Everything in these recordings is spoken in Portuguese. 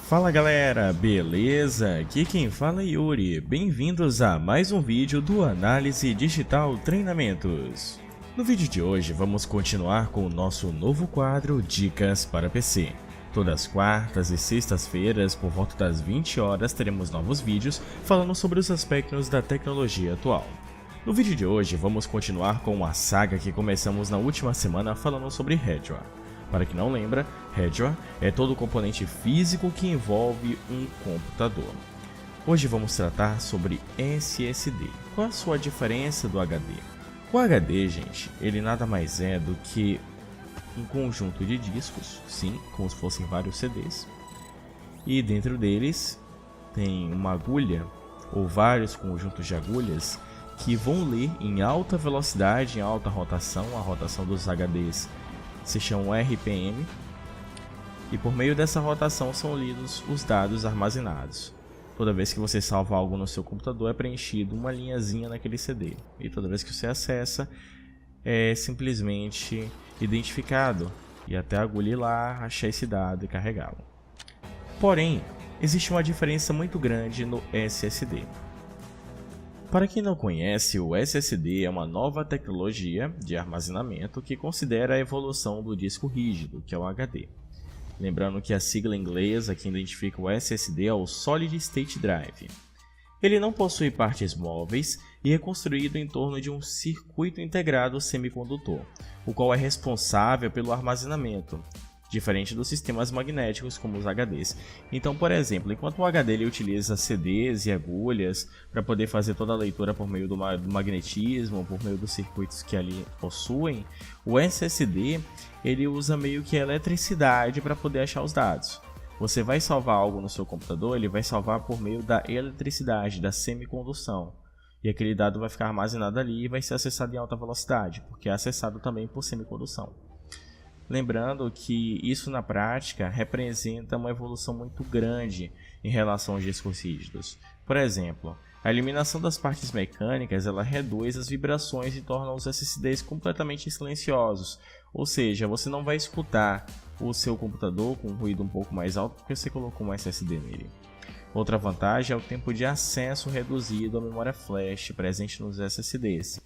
Fala galera, beleza? Aqui quem fala é Yuri, bem-vindos a mais um vídeo do Análise Digital Treinamentos. No vídeo de hoje vamos continuar com o nosso novo quadro Dicas para PC. Todas as quartas e sextas-feiras, por volta das 20 horas, teremos novos vídeos falando sobre os aspectos da tecnologia atual. No vídeo de hoje vamos continuar com a saga que começamos na última semana falando sobre hardware. Para quem não lembra, hardware é todo o componente físico que envolve um computador. Hoje vamos tratar sobre SSD. Qual a sua diferença do HD? O HD, gente, ele nada mais é do que um conjunto de discos, sim, como se fossem vários CDs. E dentro deles tem uma agulha ou vários conjuntos de agulhas que vão ler em alta velocidade, em alta rotação. A rotação dos HDs se chama RPM, e por meio dessa rotação são lidos os dados armazenados. Toda vez que você salva algo no seu computador é preenchido uma linhazinha naquele CD, e toda vez que você acessa é simplesmente identificado, e até a agulha ir lá, achar esse dado e carregá-lo. Porém, existe uma diferença muito grande no SSD. Para quem não conhece, o SSD é uma nova tecnologia de armazenamento que considera a evolução do disco rígido, que é o HD. Lembrando que a sigla inglesa que identifica o SSD é o Solid State Drive. Ele não possui partes móveis e é construído em torno de um circuito integrado semicondutor, o qual é responsável pelo armazenamento, diferente dos sistemas magnéticos como os HDs. Então, por exemplo, enquanto o HD ele utiliza CDs e agulhas para poder fazer toda a leitura por meio do magnetismo, por meio dos circuitos que ali possuem, o SSD ele usa meio que a eletricidade para poder achar os dados. Você vai salvar algo no seu computador, ele vai salvar por meio da eletricidade, da semicondução. E aquele dado vai ficar armazenado ali e vai ser acessado em alta velocidade, porque é acessado também por semicondução. Lembrando que isso na prática representa uma evolução muito grande em relação aos discos rígidos. Por exemplo, a eliminação das partes mecânicas ela reduz as vibrações e torna os SSDs completamente silenciosos. Ou seja, você não vai escutar o seu computador com um ruído um pouco mais alto porque você colocou um SSD nele. Outra vantagem é o tempo de acesso reduzido à memória flash presente nos SSDs.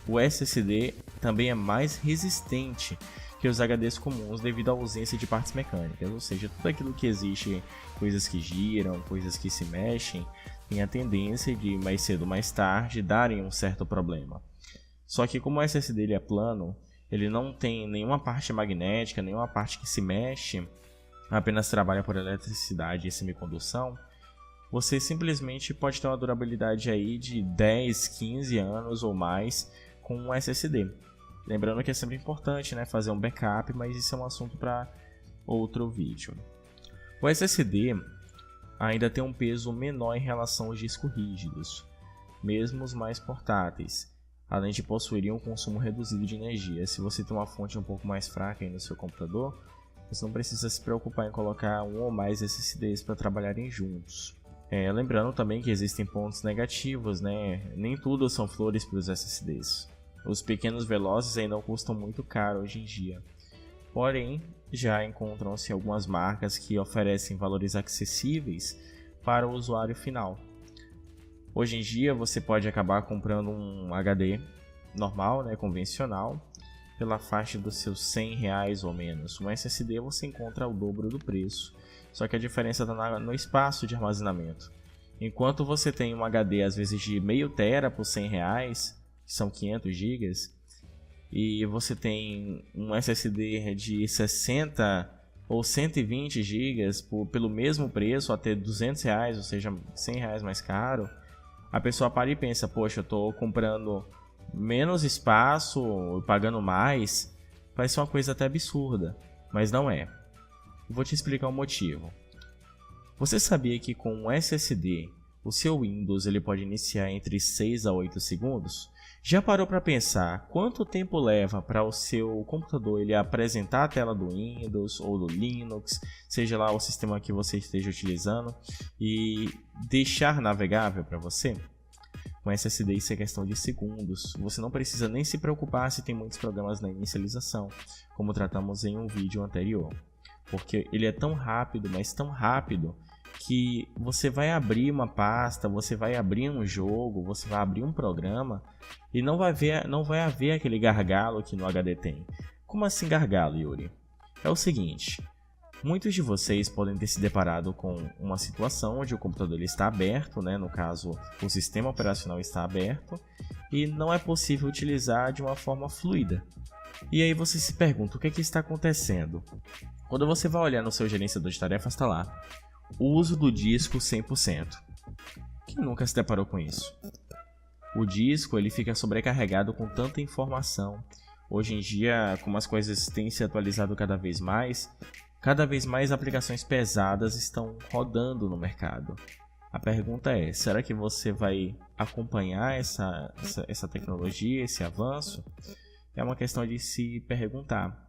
O SSD também é mais resistente que os HDs comuns devido à ausência de partes mecânicas, ou seja, tudo aquilo que existe, coisas que giram, coisas que se mexem, tem a tendência de mais cedo ou mais tarde darem um certo problema. Só que como o SSD ele é plano, ele não tem nenhuma parte magnética, nenhuma parte que se mexe, apenas trabalha por eletricidade e semicondução, você simplesmente pode ter uma durabilidade aí de 10, 15 anos ou mais com um SSD. Lembrando que é sempre importante, né, fazer um backup, mas isso é um assunto para outro vídeo. O SSD ainda tem um peso menor em relação aos discos rígidos, mesmo os mais portáteis, além de possuir um consumo reduzido de energia. Se você tem uma fonte um pouco mais fraca aí no seu computador, você não precisa se preocupar em colocar um ou mais SSDs para trabalharem juntos. Lembrando também que existem pontos negativos, né? Nem tudo são flores para os SSDs. Os pequenos velozes ainda custam muito caro hoje em dia. Porém, já encontram-se algumas marcas que oferecem valores acessíveis para o usuário final. Hoje em dia você pode acabar comprando um HD normal, né, convencional, pela faixa dos seus R$100 ou menos. Um SSD você encontra o dobro do preço, só que a diferença está no espaço de armazenamento. Enquanto você tem um HD às vezes de meio tera por R$100, que são 500 GB, e você tem um SSD de 60 ou 120 GB pelo mesmo preço, até R$200, ou seja, R$100 mais caro, a pessoa para e pensa, poxa, eu estou comprando menos espaço, pagando mais, vai ser uma coisa até absurda, mas não é. Vou te explicar o motivo. Você sabia que com um SSD, o seu Windows ele pode iniciar entre 6 a 8 segundos? Já parou para pensar quanto tempo leva para o seu computador ele apresentar a tela do Windows ou do Linux, seja lá o sistema que você esteja utilizando, e deixar navegável para você? Com SSD isso é questão de segundos. Você não precisa nem se preocupar se tem muitos programas na inicialização, como tratamos em um vídeo anterior. porque ele é tão rápido, mas tão rápido, que você vai abrir uma pasta, você vai abrir um jogo, você vai abrir um programa e não vai haver aquele gargalo que no HD tem. Como assim gargalo, Yuri? É o seguinte, muitos de vocês podem ter se deparado com uma situação onde o computador ele está aberto, né? No caso, o sistema operacional está aberto e não é possível utilizar de uma forma fluida. E aí você se pergunta, o que está acontecendo? Quando você vai olhar no seu gerenciador de tarefas, está lá, uso do disco 100%. Quem nunca se deparou com isso? O disco ele fica sobrecarregado com tanta informação. Hoje em dia, como as coisas têm se atualizado cada vez mais aplicações pesadas estão rodando no mercado. A pergunta é, será que você vai acompanhar essa tecnologia, esse avanço? É uma questão de se perguntar.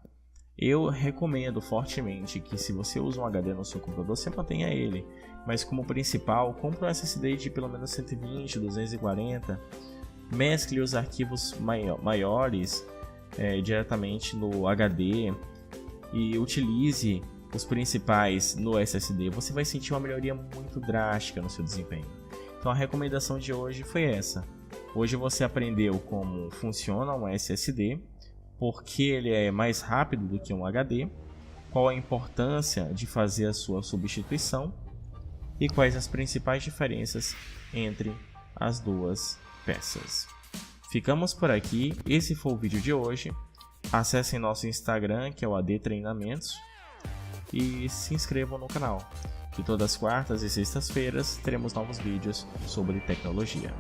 Eu recomendo fortemente que se você usa um HD no seu computador, você mantenha ele. Mas como principal, compre um SSD de pelo menos 120, 240. Mescle os arquivos maiores diretamente no HD e utilize os principais no SSD. Você vai sentir uma melhoria muito drástica no seu desempenho. Então a recomendação de hoje foi essa. Hoje você aprendeu como funciona um SSD, porque ele é mais rápido do que um HD, qual a importância de fazer a sua substituição e quais as principais diferenças entre as duas peças. Ficamos por aqui, esse foi o vídeo de hoje. Acessem nosso Instagram, que é o AD Treinamentos, e se inscrevam no canal, que todas as quartas e sextas-feiras teremos novos vídeos sobre tecnologia.